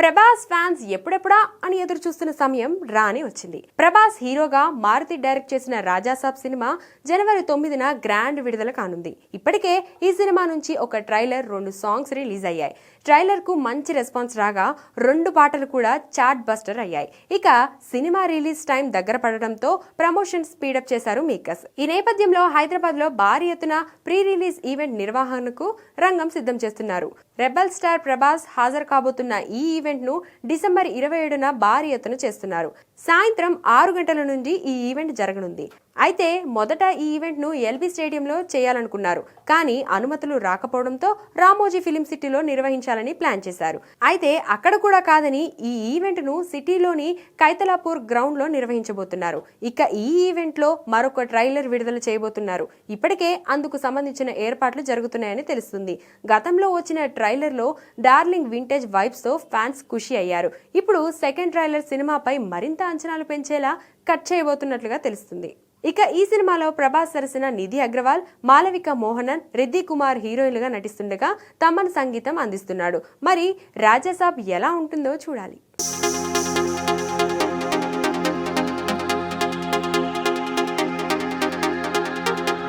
Prabhas fans ఎప్పుడెప్పుడా అని ఎదురు చూస్తున్న సమయం రానే వచ్చింది. ప్రభాస్ హీరోగా మారుతి డైరెక్ట్ చేసిన రాజాసాబ్ సినిమా జనవరి 9న గ్రాండ్ విడుదల కానుంది. ఇప్పటికే ఈ సినిమా నుంచి ఒక ట్రైలర్, 2 సాంగ్స్ రిలీజ్ అయ్యాయి. ట్రైలర్ కు మంచి రెస్పాన్స్ రాగా 2 పాటలు కూడా చార్ట్ బస్టర్ అయ్యాయి. ఇక సినిమా రిలీజ్ టైం దగ్గర పడడంతో ప్రమోషన్ స్పీడప్ చేశారు మేకర్స్. ఈ నేపథ్యంలో హైదరాబాద్ లో భారీ ఎత్తున ప్రీ రిలీజ్ ఈవెంట్ నిర్వహణకు రంగం సిద్ధం చేస్తున్నారు. రెబల్ స్టార్ ప్రభాస్ హాజరు కాబోతున్న ఈ ఈవెంట్ ను డిసెంబర్ 27న భారీ ఎత్తున చేస్తున్నారు. సాయంత్రం 6 గంటల నుండి ఈ ఈవెంట్ జరగనుంది. అయితే మొదట ఈ ఈవెంట్ ను ఎల్బీ స్టేడియంలో చేయాలనుకున్నారు. కానీ అనుమతులు రాకపోవడంతో రామోజీ ఫిలిం సిటీలో నిర్వహించాలని ప్లాన్ చేశారు. అయితే అక్కడ కూడా కాదని ఈ ఈవెంట్ ను సిటీలోని కైతలాపూర్ గ్రౌండ్ లో నిర్వహించబోతున్నారు. ఇక ఈ ఈవెంట్ లో మరొక ట్రైలర్ విడుదల చేయబోతున్నారు. ఇప్పటికే అందుకు సంబంధించిన ఏర్పాట్లు జరుగుతున్నాయని తెలుస్తుంది. గతంలో వచ్చిన ట్రైలర్ లో డార్లింగ్ వింటేజ్ వైబ్స్ తో ఫ్యాన్స్ ఖుషి అయ్యారు. ఇప్పుడు సెకండ్ ట్రైలర్ సినిమాపై మరింత అంచనాలు పెంచేలా కట్ చేయబోతున్నట్లుగా తెలుస్తుంది. ఇక ఈ సినిమాలో ప్రభాస్ సరసన నిధి అగ్రవాల్, మాలవిక మోహనన్, రిద్ది కుమార్ హీరోయిన్లుగా నటిస్తుండగా తమన్ సంగీతం అందిస్తున్నాడు. మరి రాజాసాబ్ ఎలా ఉంటుందో చూడాలి.